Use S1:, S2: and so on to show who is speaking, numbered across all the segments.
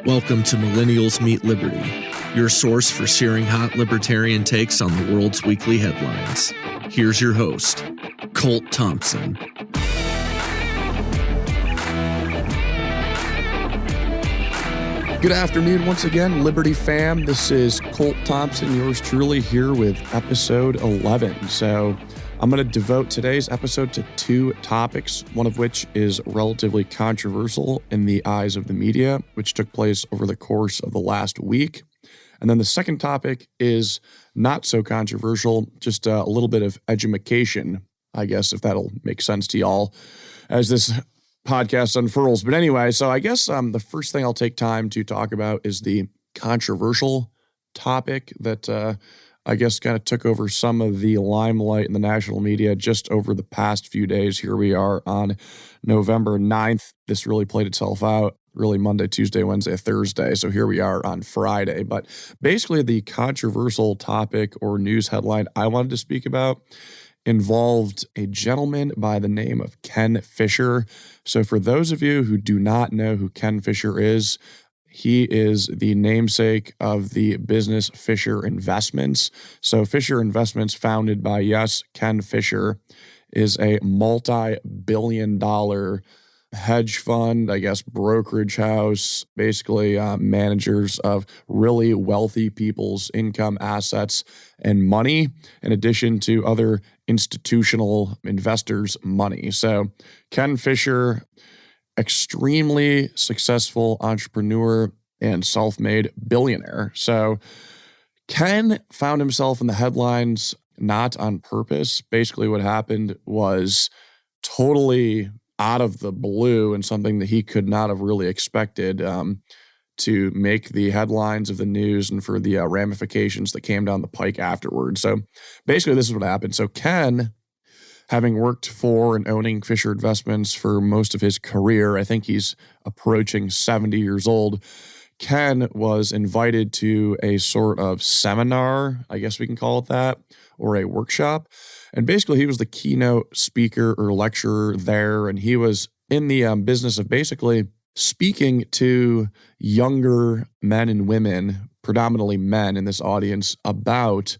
S1: Welcome to Millennials Meet Liberty, your source for searing hot libertarian takes on the world's weekly headlines. Here's your host, Colt Thompson.
S2: Good afternoon once again, Liberty fam. This is Colt Thompson, yours truly, here with episode 11. So I'm going to devote today's episode to two topics, one of which is relatively controversial in the eyes of the media, which took place over the course of the last week. And then the second topic is not so controversial, just a little bit of edumacation, I guess, if that'll make sense to y'all as this podcast unfurls. But anyway, so I guess the first thing I'll take time to talk about is the controversial topic that I guess kind of took over some of the limelight in the national media just over the past few days. Here we are on November 9th. This really played itself out really Monday, Tuesday, Wednesday, Thursday. So here we are on Friday. But basically the controversial topic or news headline I wanted to speak about involved a gentleman by the name of Ken Fisher. So for those of you who do not know who Ken Fisher is, he is the namesake of the business Fisher Investments. So Fisher Investments, founded by, yes, Ken Fisher, is a multi-billion-dollar hedge fund, I guess, brokerage house, basically managers of really wealthy people's income, assets, and money, in addition to other institutional investors' money. So Ken Fisher, extremely successful entrepreneur and self-made billionaire. So Ken found himself in the headlines not on purpose. Basically what happened was totally out of the blue and something that he could not have really expected to make the headlines of the news and for the ramifications that came down the pike afterwards. So basically this is what happened. So Ken, having worked for and owning Fisher Investments for most of his career, I think he's approaching 70 years old, Ken was invited to a sort of seminar, I guess we can call it that, or a workshop. And basically he was the keynote speaker or lecturer there, and he was in the business of basically speaking to younger men and women, predominantly men in this audience, about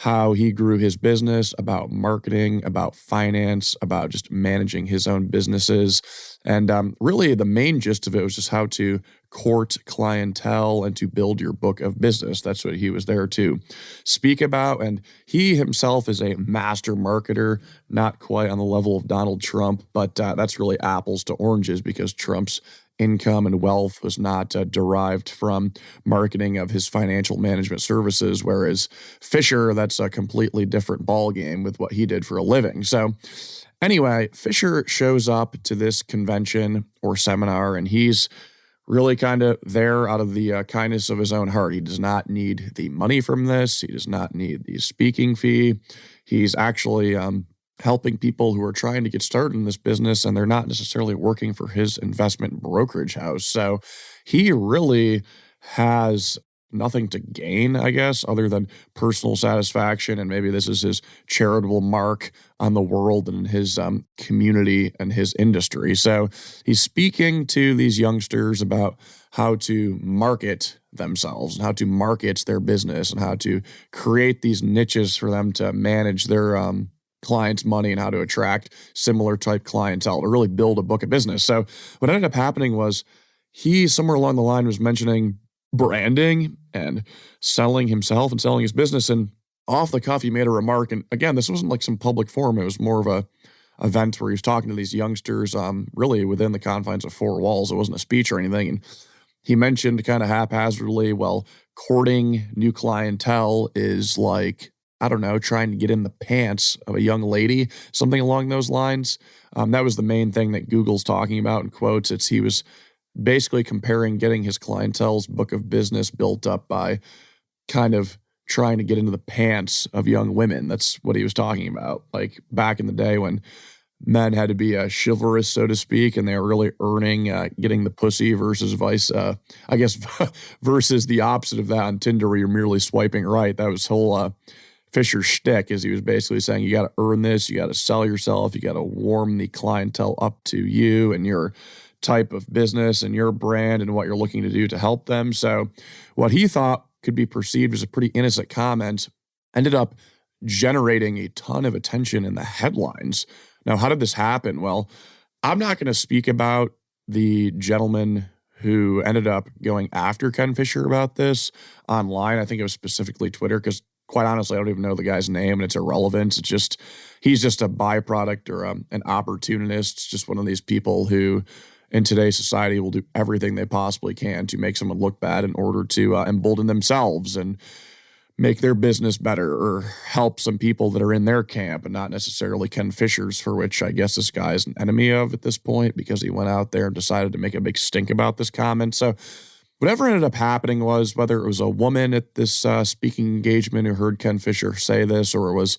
S2: how he grew his business, about marketing, about finance, about just managing his own businesses. And really the main gist of it was just how to court clientele and to build your book of business. That's what he was there to speak about. And he himself is a master marketer, not quite on the level of Donald Trump, but that's really apples to oranges because Trump's income and wealth was not derived from marketing of his financial management services, whereas Fisher, that's a completely different ballgame with what he did for a living. So anyway, Fisher shows up to this convention or seminar, and he's really kind of there out of the kindness of his own heart. He does not need the money from this. He does not need the speaking fee. He's actually helping people who are trying to get started in this business, and they're not necessarily working for his investment brokerage house. So he really has nothing to gain, I guess, other than personal satisfaction. And maybe this is his charitable mark on the world and his community and his industry. So he's speaking to these youngsters about how to market themselves and how to market their business and how to create these niches for them to manage their clients' money and how to attract similar type clientele to really build a book of business. So what ended up happening was he, somewhere along the line, was mentioning branding and selling himself and selling his business. And off the cuff, he made a remark. And again, this wasn't like some public forum. It was more of a event where he was talking to these youngsters really within the confines of four walls. It wasn't a speech or anything. And he mentioned kind of haphazardly, well, courting new clientele is like, I don't know, trying to get in the pants of a young lady, something along those lines. That was the main thing that Google's talking about in quotes. He was basically comparing getting his clientele's book of business built up by kind of trying to get into the pants of young women. That's what he was talking about. Like back in the day when men had to be chivalrous, so to speak, and they were really earning getting the pussy versus versus the opposite of that on Tinder where you're merely swiping right. That was whole Fisher's shtick, is he was basically saying you got to earn this, you got to sell yourself, you got to warm the clientele up to you and your type of business and your brand and what you're looking to do to help them. So what he thought could be perceived as a pretty innocent comment ended up generating a ton of attention in the headlines. Now, how did this happen? Well, I'm not going to speak about the gentleman who ended up going after Ken Fisher about this online. I think it was specifically Twitter, because quite honestly, I don't even know the guy's name and it's irrelevant. It's just, he's just a byproduct or an opportunist, just one of these people who in today's society will do everything they possibly can to make someone look bad in order to embolden themselves and make their business better or help some people that are in their camp and not necessarily Ken Fisher's, for which I guess this guy is an enemy of at this point because he went out there and decided to make a big stink about this comment. So whatever ended up happening was, whether it was a woman at this speaking engagement who heard Ken Fisher say this or it was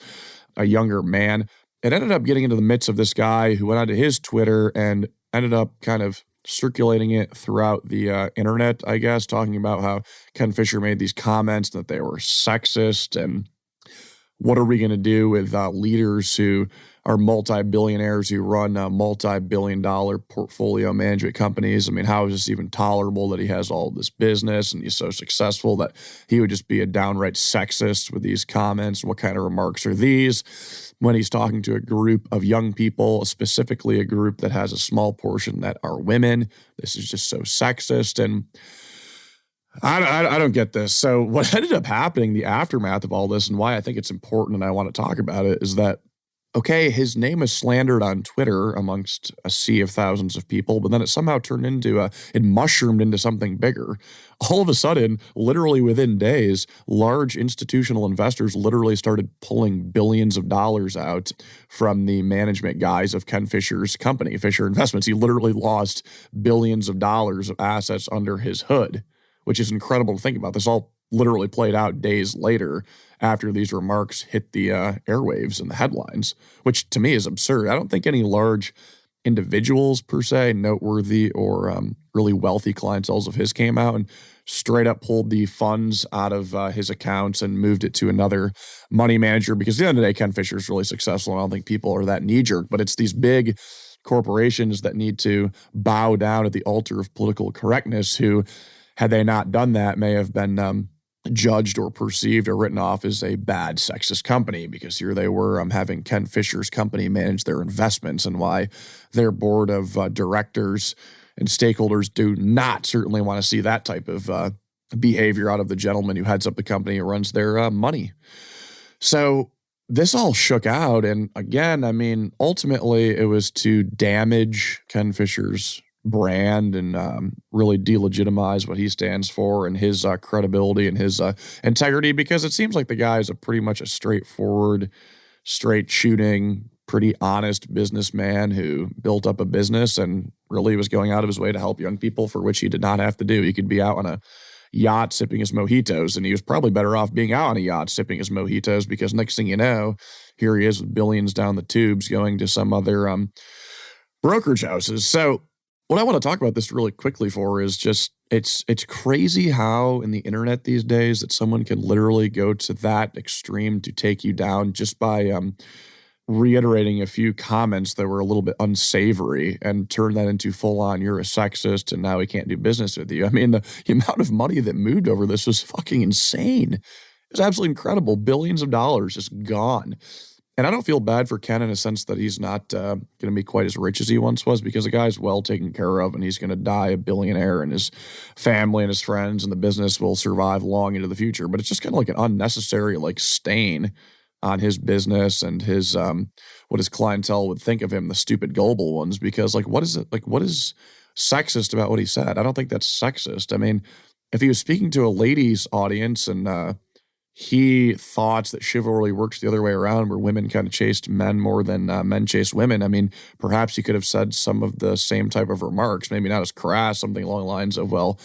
S2: a younger man, it ended up getting into the midst of this guy who went onto his Twitter and ended up kind of circulating it throughout the internet, I guess, talking about how Ken Fisher made these comments that they were sexist and what are we going to do with leaders who are multi-billionaires who run multi-billion-dollar portfolio management companies. I mean, how is this even tolerable that he has all this business and he's so successful that he would just be a downright sexist with these comments? What kind of remarks are these when he's talking to a group of young people, specifically a group that has a small portion that are women? This is just so sexist. And I don't get this. So what ended up happening, the aftermath of all this, and why I think it's important and I want to talk about it, is that, okay, his name is slandered on Twitter amongst a sea of thousands of people, but then it somehow turned into it mushroomed into something bigger. All of a sudden, literally within days, large institutional investors literally started pulling billions of dollars out from the management guys of Ken Fisher's company, Fisher Investments. He literally lost billions of dollars of assets under his hood, which is incredible to think about. This all literally played out days later after these remarks hit the airwaves and the headlines, which to me is absurd. I don't think any large individuals per se, noteworthy or really wealthy clienteles of his, came out and straight up pulled the funds out of his accounts and moved it to another money manager, because at the end of the day, Ken Fisher is really successful. And I don't think people are that knee-jerk, but it's these big corporations that need to bow down at the altar of political correctness who, had they not done that, may have been judged or perceived or written off as a bad sexist company, because here they were having Ken Fisher's company manage their investments, and why their board of directors and stakeholders do not certainly want to see that type of behavior out of the gentleman who heads up the company and runs their money. So this all shook out. And again, I mean, ultimately it was to damage Ken Fisher's brand and really delegitimize what he stands for and his credibility and his integrity, because it seems like the guy is pretty much a straightforward, straight shooting, pretty honest businessman who built up a business and really was going out of his way to help young people, for which he did not have to do. He could be out on a yacht sipping his mojitos, and he was probably better off being out on a yacht sipping his mojitos, because next thing you know, here he is with billions down the tubes going to some other brokerage houses. So what I want to talk about this really quickly for is just, it's crazy how in the internet these days that someone can literally go to that extreme to take you down just by reiterating a few comments that were a little bit unsavory and turn that into full on, you're a sexist and now we can't do business with you. I mean, the amount of money that moved over this was fucking insane. It was absolutely incredible. Billions of dollars just gone. And I don't feel bad for Ken in a sense that he's not going to be quite as rich as he once was, because the guy's well taken care of and he's going to die a billionaire, and his family and his friends and the business will survive long into the future. But it's just kind of like an unnecessary stain on his business and his what his clientele would think of him, the stupid gullible ones, because what is it? What is sexist about what he said? I don't think that's sexist. I mean, if he was speaking to a ladies audience and he thought that chivalry works the other way around, where women kind of chased men more than men chased women, I mean, perhaps he could have said some of the same type of remarks, maybe not as crass, something along the lines of, well,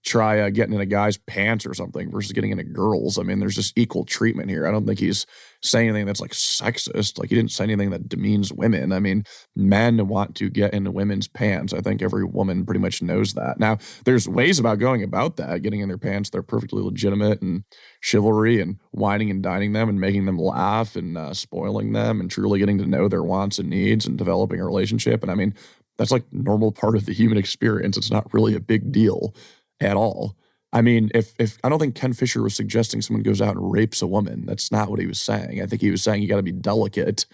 S2: try getting in a guy's pants or something versus getting in a girl's. I mean, there's just equal treatment here. I don't think he's saying anything that's sexist. He didn't say anything that demeans women. I mean, men want to get into women's pants. I think every woman pretty much knows that. Now, there's ways about going about that, getting in their pants. They're perfectly legitimate and chivalry and whining and dining them and making them laugh and spoiling them and truly getting to know their wants and needs and developing a relationship. And I mean, That's like normal part of the human experience. It's not really a big deal at all. I mean, if I don't think Ken Fisher was suggesting someone goes out and rapes a woman. That's not what he was saying. I think he was saying you got to be delicate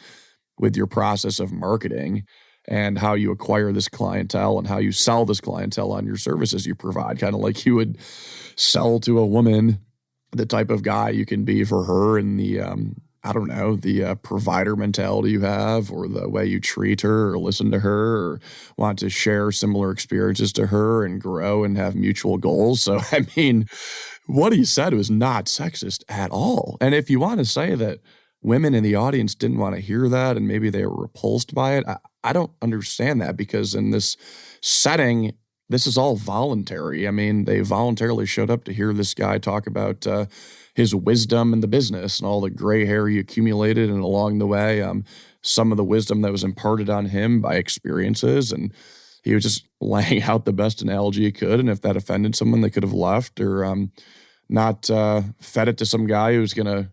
S2: with your process of marketing and how you acquire this clientele and how you sell this clientele on your services you provide. Kind of like you would sell to a woman the type of guy you can be for her and the, the provider mentality you have, or the way you treat her or listen to her or want to share similar experiences to her and grow and have mutual goals. So, I mean, what he said was not sexist at all. And if you want to say that women in the audience didn't want to hear that and maybe they were repulsed by it, I don't understand that, because in this setting, this is all voluntary. I mean, they voluntarily showed up to hear this guy talk about his wisdom in the business and all the gray hair he accumulated, and along the way, some of the wisdom that was imparted on him by experiences. And he was just laying out the best analogy he could. And if that offended someone, they could have left or not fed it to some guy who's going to,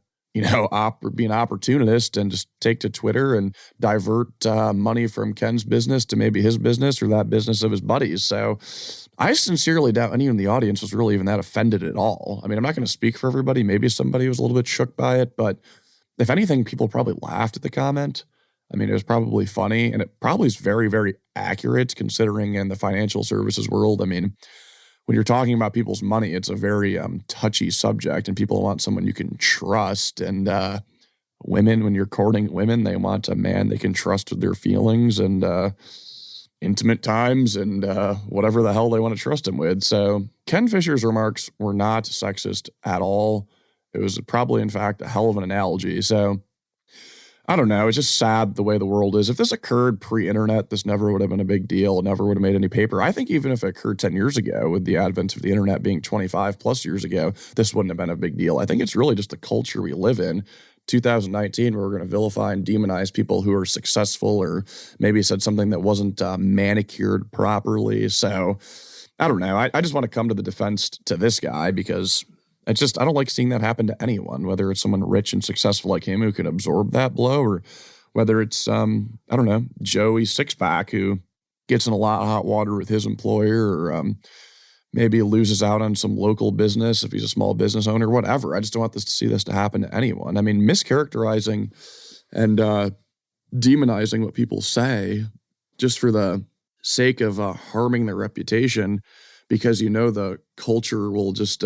S2: be an opportunist and just take to Twitter and divert money from Ken's business to maybe his business or that business of his buddies. So I sincerely doubt anyone in the audience was really even that offended at all. I mean, I'm not going to speak for everybody. Maybe somebody was a little bit shook by it, but if anything, people probably laughed at the comment. I mean, it was probably funny, and it probably is very, very accurate considering in the financial services world. I mean, when you're talking about people's money, it's a very touchy subject, and people want someone you can trust. And women, when you're courting women, they want a man they can trust with their feelings and intimate times and whatever the hell they want to trust him with. So Ken Fisher's remarks were not sexist at all. It was probably, in fact, a hell of an analogy. So I don't know. It's just sad the way the world is. If this occurred pre-internet, this never would have been a big deal. It never would have made any paper. I think even if it occurred 10 years ago, with the advent of the internet being 25 plus years ago, this wouldn't have been a big deal. I think it's really just the culture we live in. 2019, where we're going to vilify and demonize people who are successful or maybe said something that wasn't manicured properly. So I don't know. I just want to come to the defense to this guy, because it's just, I don't like seeing that happen to anyone, whether it's someone rich and successful like him who can absorb that blow, or whether it's, Joey Sixpack who gets in a lot of hot water with his employer, or maybe loses out on some local business if he's a small business owner, whatever. I just don't want to see this to happen to anyone. I mean, mischaracterizing and demonizing what people say just for the sake of harming their reputation, because the culture will just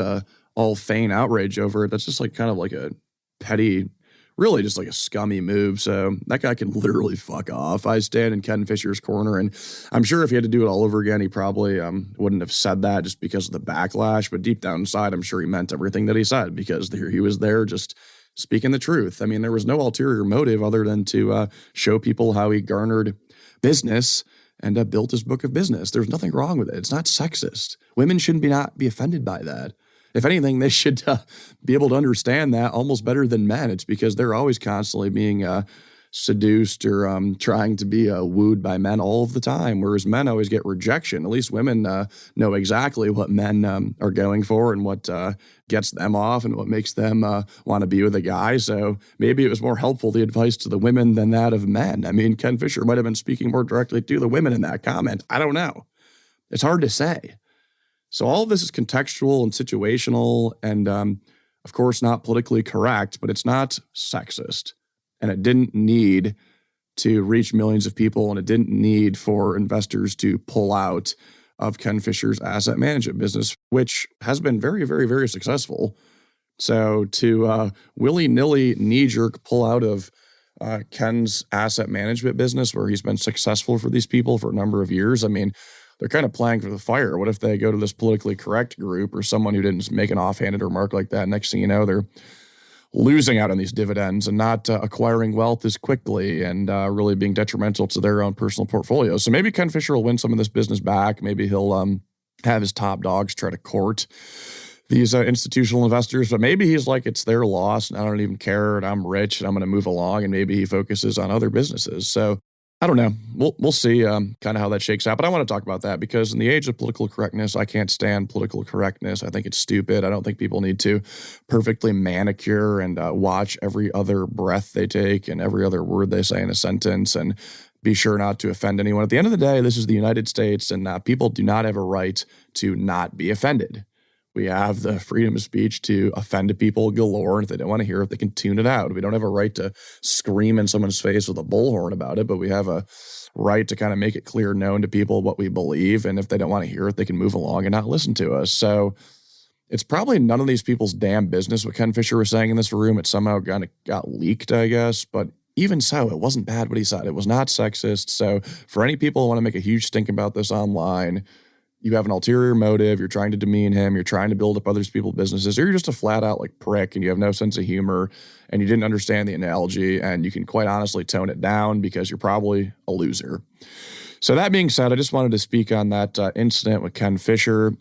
S2: all feign outrage over it. That's just kind of like a petty, really just like a scummy move. So that guy can literally fuck off. I stand in Ken Fisher's corner, and I'm sure if he had to do it all over again, he probably wouldn't have said that just because of the backlash. But deep down inside, I'm sure he meant everything that he said, because he was there just speaking the truth. I mean, there was no ulterior motive other than to show people how he garnered business and built his book of business. There's nothing wrong with it. It's not sexist. Women shouldn't not be offended by that. If anything, they should be able to understand that almost better than men. It's because they're always constantly being seduced or trying to be wooed by men all of the time, whereas men always get rejection. At least women know exactly what men are going for and what gets them off and what makes them want to be with a guy. So maybe it was more helpful, the advice to the women, than that of men. I mean, Ken Fisher might have been speaking more directly to the women in that comment. I don't know. It's hard to say. So all of this is contextual and situational and, of course, not politically correct, but it's not sexist. And it didn't need to reach millions of people, and it didn't need for investors to pull out of Ken Fisher's asset management business, which has been very, very, very successful. So to willy-nilly, knee-jerk pull out of Ken's asset management business, where he's been successful for these people for a number of years, I mean, they're kind of playing for the fire. What if they go to this politically correct group or someone who didn't make an offhanded remark like that? Next thing you know, they're losing out on these dividends and not acquiring wealth as quickly and really being detrimental to their own personal portfolio. So maybe Ken Fisher will win some of this business back. Maybe he'll have his top dogs try to court these institutional investors, but maybe he's like, it's their loss and I don't even care and I'm rich and I'm going to move along, and maybe he focuses on other businesses. So I don't know. We'll see kind of how that shakes out. But I want to talk about that because in the age of political correctness, I can't stand political correctness. I think it's stupid. I don't think people need to perfectly manicure and watch every other breath they take and every other word they say in a sentence and be sure not to offend anyone. At the end of the day, this is the United States, and people do not have a right to not be offended. We have the freedom of speech to offend people galore. And if they don't want to hear it, they can tune it out. We don't have a right to scream in someone's face with a bullhorn about it, but we have a right to kind of make it clear, known to people what we believe. And if they don't want to hear it, they can move along and not listen to us. So it's probably none of these people's damn business what Ken Fisher was saying in this room. It somehow kind of got leaked, I guess. But even so, it wasn't bad what he said. It was not sexist. So for any people who want to make a huge stink about this online, you have an ulterior motive, you're trying to demean him, you're trying to build up other people's businesses, or you're just a flat out like prick and you have no sense of humor and you didn't understand the analogy, and you can quite honestly tone it down because you're probably a loser. So that being said, I just wanted to speak on that incident with Ken Fisher,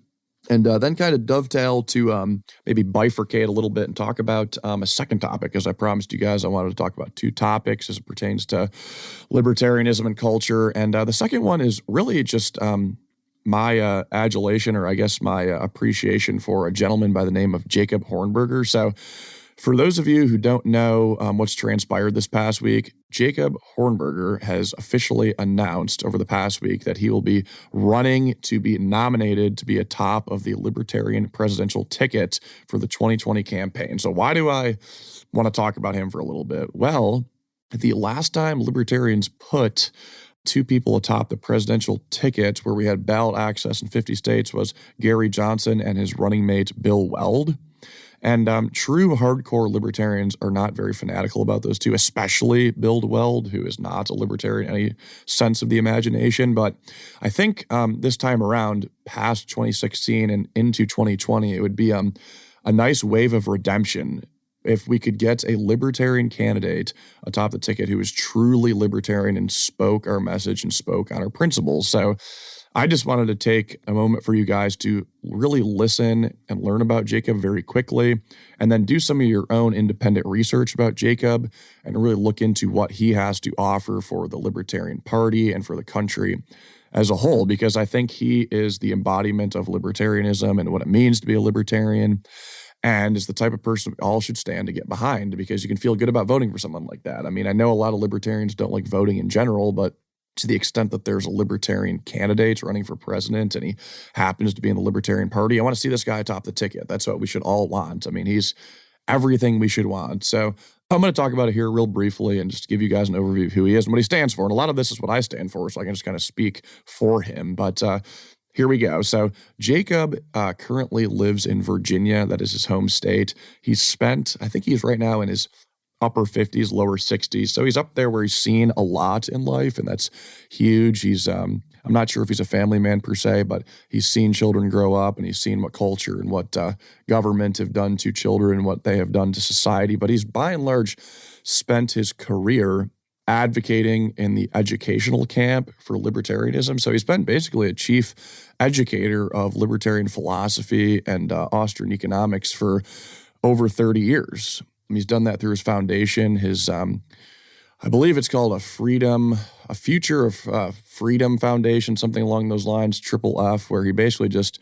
S2: and then kind of dovetail to maybe bifurcate a little bit and talk about a second topic. As I promised you guys, I wanted to talk about two topics as it pertains to libertarianism and culture. And the second one is really just my adulation, or I guess my appreciation for a gentleman by the name of Jacob Hornberger. So for those of you who don't know what's transpired this past week, Jacob Hornberger has officially announced over the past week that he will be running to be nominated to be atop of the Libertarian presidential ticket for the 2020 campaign. So why do I want to talk about him for a little bit? Well, the last time Libertarians put two people atop the presidential ticket where we had ballot access in 50 states was Gary Johnson and his running mate, Bill Weld. And true hardcore libertarians are not very fanatical about those two, especially Bill Weld, who is not a libertarian in any sense of the imagination. But I think this time around, past 2016 and into 2020, it would be a nice wave of redemption if we could get a libertarian candidate atop the ticket who was truly libertarian and spoke our message and spoke on our principles. So I just wanted to take a moment for you guys to really listen and learn about Jacob very quickly, and then do some of your own independent research about Jacob and really look into what he has to offer for the Libertarian Party and for the country as a whole, because I think he is the embodiment of libertarianism and what it means to be a libertarian, and is the type of person we all should stand to get behind, because you can feel good about voting for someone like that. I mean, I know a lot of libertarians don't like voting in general, but to the extent that there's a libertarian candidate running for president and he happens to be in the Libertarian Party, I want to see this guy atop the ticket. That's what we should all want. I mean, he's everything we should want. So I'm going to talk about it here real briefly and just give you guys an overview of who he is and what he stands for. And a lot of this is what I stand for, so I can just kind of speak for him. But here we go. So Jacob currently lives in Virginia. That is his home state. He's spent, I think he's right now in his upper 50s, lower 60s. So he's up there where he's seen a lot in life, and that's huge. He's, I'm not sure if he's a family man per se, but he's seen children grow up, and he's seen what culture and what government have done to children, what they have done to society. But he's by and large spent his career advocating in the educational camp for libertarianism. So he's been basically a chief educator of libertarian philosophy and Austrian economics for over 30 years. He's done that through his foundation, his, I believe it's called a Future of Freedom Foundation, something along those lines, Triple F, where he basically just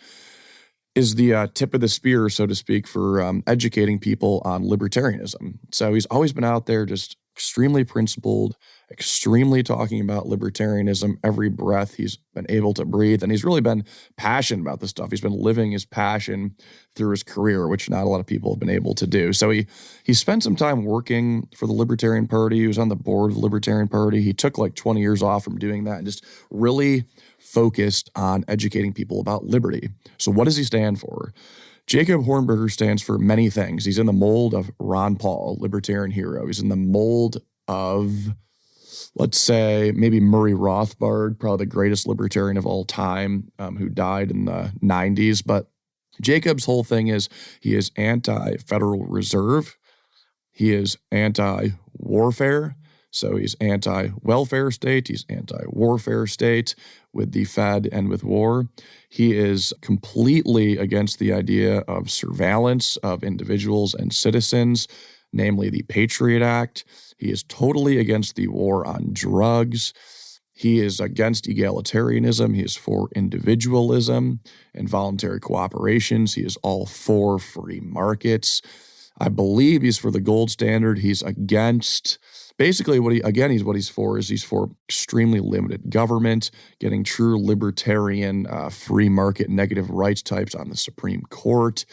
S2: is the tip of the spear, so to speak, for educating people on libertarianism. So he's always been out there just extremely principled, extremely talking about libertarianism every breath he's been able to breathe. And he's really been passionate about this stuff. He's been living his passion through his career, which not a lot of people have been able to do. So he spent some time working for the Libertarian Party. He was on the board of the Libertarian Party. He took like 20 years off from doing that and just really focused on educating people about liberty. So what does he stand for? Jacob Hornberger stands for many things. He's in the mold of Ron Paul, libertarian hero. He's in the mold of, let's say, maybe Murray Rothbard, probably the greatest libertarian of all time, who died in the 90s. But Jacob's whole thing is he is anti-Federal Reserve. He is anti-warfare. So he's anti-welfare state. He's anti-warfare state with the Fed and with war. He is completely against the idea of surveillance of individuals and citizens, namely the Patriot Act. He is totally against the war on drugs. He is against egalitarianism. He is for individualism and voluntary cooperations. He is all for free markets. I believe he's for the gold standard. He's against basically what he's for is he's for extremely limited government, getting true libertarian, free market, negative rights types on the Supreme Court.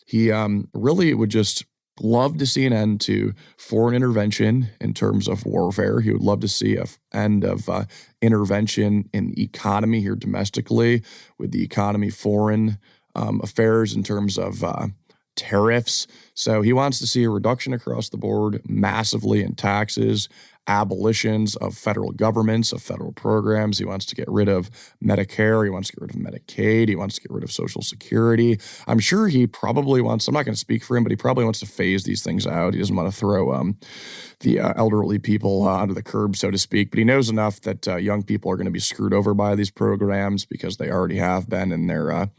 S2: He really would just love to see an end to foreign intervention in terms of warfare. He would love to see an end of intervention in the economy here domestically, with the economy foreign affairs in terms of tariffs. So he wants to see a reduction across the board massively in taxes, abolitions of federal governments, of federal programs. He wants to get rid of Medicare. He wants to get rid of Medicaid. He wants to get rid of Social Security. I'm sure he probably wants, I'm not going to speak for him, but he probably wants to phase these things out. He doesn't want to throw the elderly people onto the curb, so to speak. But he knows enough that young people are going to be screwed over by these programs because they already have been, and their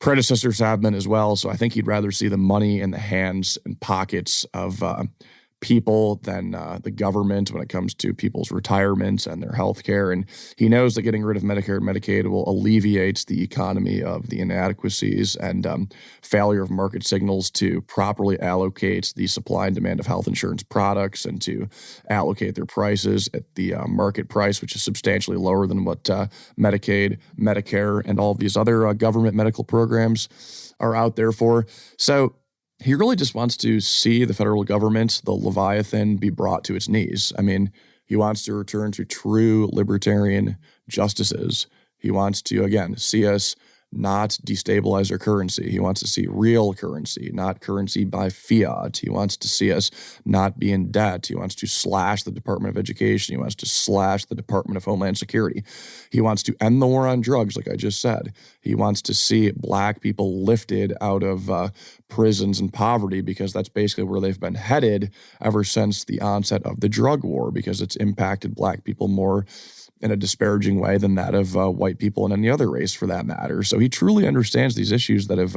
S2: predecessors have been as well. So I think he'd rather see the money in the hands and pockets of people than the government when it comes to people's retirements and their health care. And he knows that getting rid of Medicare and Medicaid will alleviate the economy of the inadequacies and failure of market signals to properly allocate the supply and demand of health insurance products and to allocate their prices at the market price, which is substantially lower than what Medicaid, Medicare, and all of these other government medical programs are out there for. So he really just wants to see the federal government, the Leviathan, be brought to its knees. I mean, he wants to return to true libertarian justices. He wants to, again, see us not destabilize our currency. He wants to see real currency, not currency by fiat. He wants to see us not be in debt. He wants to slash the Department of Education. He wants to slash the Department of Homeland Security. He wants to end the war on drugs, like I just said. He wants to see Black people lifted out of prisons and poverty, because that's basically where they've been headed ever since the onset of the drug war, because it's impacted Black people more in a disparaging way than that of white people and any other race for that matter. So he truly understands these issues that have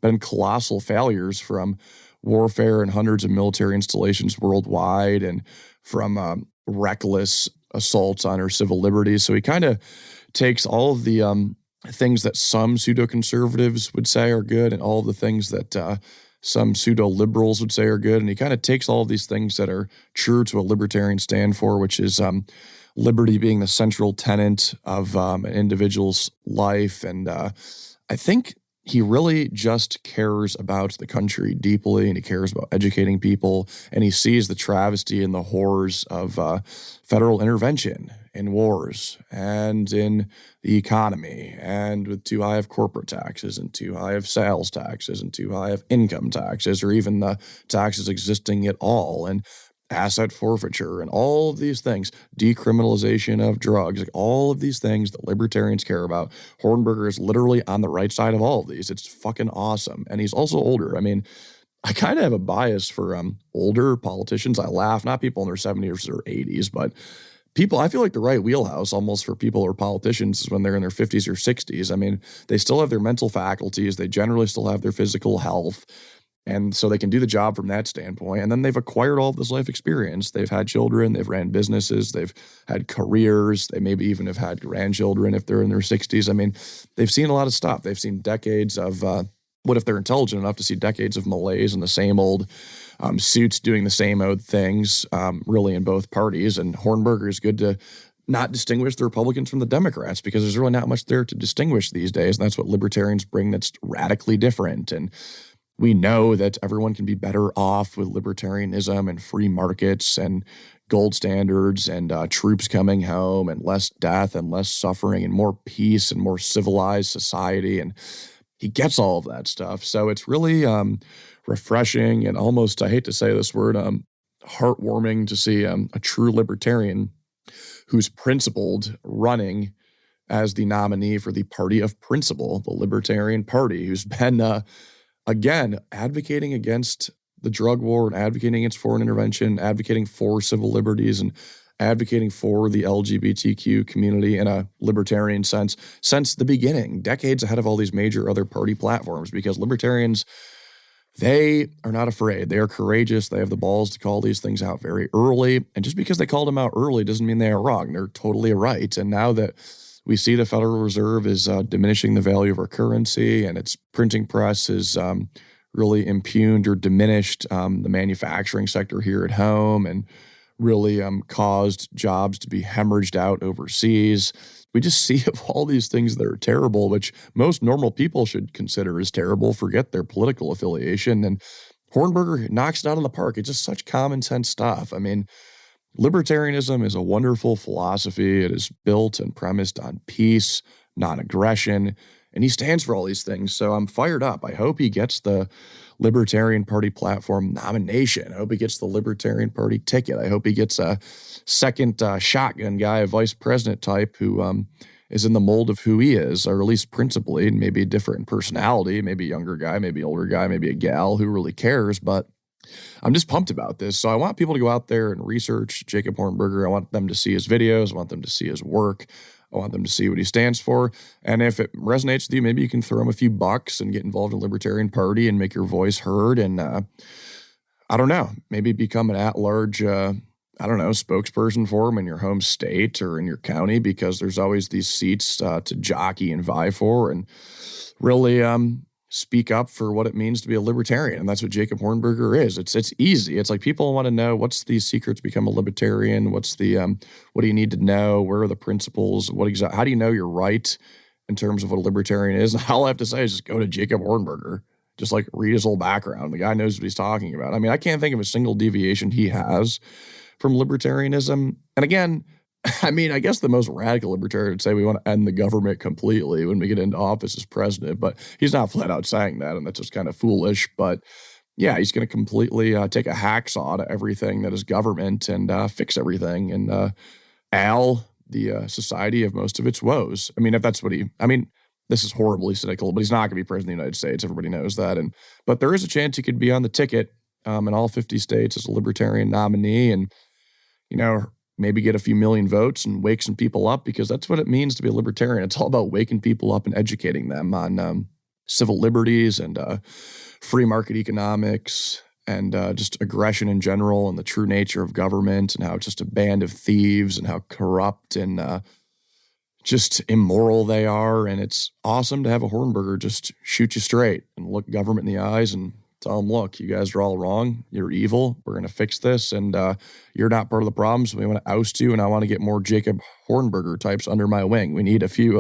S2: been colossal failures, from warfare and hundreds of military installations worldwide, and from reckless assaults on our civil liberties. So he kind of takes all of the things that some pseudo-conservatives would say are good, and all of the things that some pseudo-liberals would say are good, and he kind of takes all of these things that are true to a libertarian stand for, which is liberty being the central tenet of an individual's life. And I think he really just cares about the country deeply, and he cares about educating people, and he sees the travesty and the horrors of federal intervention in wars and in the economy, and with too high of corporate taxes and too high of sales taxes and too high of income taxes, or even the taxes existing at all, and asset forfeiture and all of these things, decriminalization of drugs, like all of these things that libertarians care about. Hornberger is literally on the right side of all of these. It's fucking awesome. And he's also older. I mean, I kind of have a bias for older politicians. I laugh, not people in their 70s or 80s, but people, I feel like the right wheelhouse almost for people who are politicians is when they're in their 50s or 60s. I mean, they still have their mental faculties. They generally still have their physical health. And so they can do the job from that standpoint. And then they've acquired all of this life experience. They've had children, they've ran businesses, they've had careers, they maybe even have had grandchildren if they're in their 60s. I mean, they've seen a lot of stuff. They've seen decades of, what if they're intelligent enough to see decades of malaise and the same old suits doing the same old things, really in both parties. And Hornberger is good to not distinguish the Republicans from the Democrats, because there's really not much there to distinguish these days. And that's what libertarians bring that's radically different. And we know that everyone can be better off with libertarianism and free markets and gold standards and troops coming home and less death and less suffering and more peace and more civilized society. And he gets all of that stuff. So it's really refreshing and almost, I hate to say this word, heartwarming to see a true libertarian who's principled running as the nominee for the party of principle, the Libertarian Party, who's been again, advocating against the drug war and advocating against foreign intervention, advocating for civil liberties and advocating for the LGBTQ community in a libertarian sense since the beginning, decades ahead of all these major other party platforms, because libertarians, they are not afraid. They are courageous. They have the balls to call these things out very early. And just because they called them out early doesn't mean they are wrong. They're totally right. And now that we see the Federal Reserve is diminishing the value of our currency, and its printing press is really impugned or diminished the manufacturing sector here at home, and really caused jobs to be hemorrhaged out overseas. We just see of all these things that are terrible, which most normal people should consider as terrible, forget their political affiliation. And Hornberger knocks it out of the park. It's just such common sense stuff. I mean, libertarianism is a wonderful philosophy. It is built and premised on peace, non-aggression, and he stands for all these things. So I'm fired up. I hope he gets the Libertarian Party platform nomination. I hope he gets the Libertarian Party ticket. I hope he gets a second shotgun guy, a vice president type who is in the mold of who he is, or at least principally, and maybe a different personality, maybe a younger guy, maybe older guy, maybe a gal, who really cares. But I'm just pumped about this. So I want people to go out there and research Jacob Hornberger. I want them to see his videos. I want them to see his work. I want them to see what he stands for. And if it resonates with you, maybe you can throw him a few bucks and get involved in the Libertarian Party and make your voice heard. And I don't know, maybe become an at-large, spokesperson for him in your home state or in your county, because there's always these seats to jockey and vie for, and really speak up for what it means to be a libertarian. And that's what Jacob Hornberger is. It's easy. It's like people want to know, what's the secret to become a libertarian? What's the, what do you need to know? Where are the principles? How do you know you're right in terms of what a libertarian is? And all I have to say is just go to Jacob Hornberger. Just like read his whole background. The guy knows what he's talking about. I mean, I can't think of a single deviation he has from libertarianism. And again, I mean, I guess the most radical libertarian would say we want to end the government completely when we get into office as president, but he's not flat out saying that, and that's just kind of foolish. But yeah, he's going to completely take a hacksaw to everything that is government and fix everything and the society of most of its woes. I mean, if that's what this is horribly cynical, but he's not going to be president of the United States. Everybody knows that. But there is a chance he could be on the ticket in all 50 states as a libertarian nominee and, maybe get a few million votes and wake some people up, because that's what it means to be a libertarian. It's all about waking people up and educating them on civil liberties and free market economics and just aggression in general and the true nature of government and how it's just a band of thieves and how corrupt and just immoral they are. And it's awesome to have a Hornberger just shoot you straight and look government in the eyes and tell them, look, you guys are all wrong. You're evil. We're going to fix this. And you're not part of the problem. So we want to oust you. And I want to get more Jacob Hornberger types under my wing. We need a few,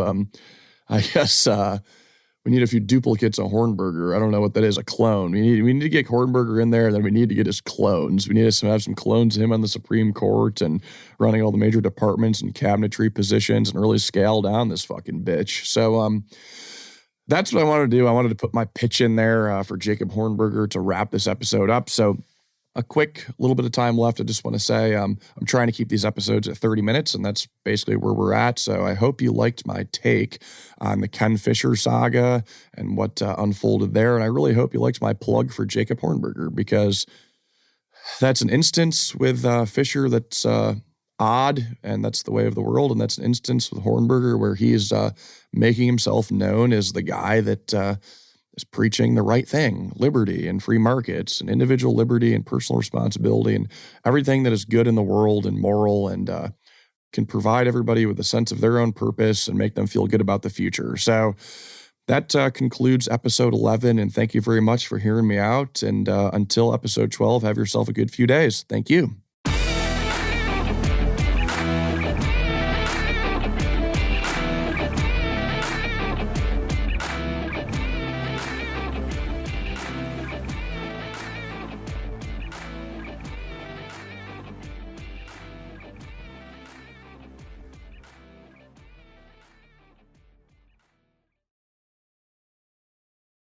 S2: we need a few duplicates of Hornberger. I don't know what that is, a clone. We need to get Hornberger in there, and then we need to get his clones. We need to have some clones of him on the Supreme Court and running all the major departments and cabinetry positions and really scale down this fucking bitch. So that's what I wanted to do. I wanted to put my pitch in there for Jacob Hornberger to wrap this episode up. So a quick little bit of time left. I just want to say I'm trying to keep these episodes at 30 minutes, and that's basically where we're at. So I hope you liked my take on the Ken Fisher saga and what unfolded there. And I really hope you liked my plug for Jacob Hornberger, because that's an instance with Fisher that's odd, and that's the way of the world. And that's an instance with Hornberger where he is making himself known as the guy that is preaching the right thing, liberty and free markets and individual liberty and personal responsibility and everything that is good in the world and moral and can provide everybody with a sense of their own purpose and make them feel good about the future. So that concludes episode 11, and thank you very much for hearing me out. And until episode 12, have yourself a good few days. Thank you.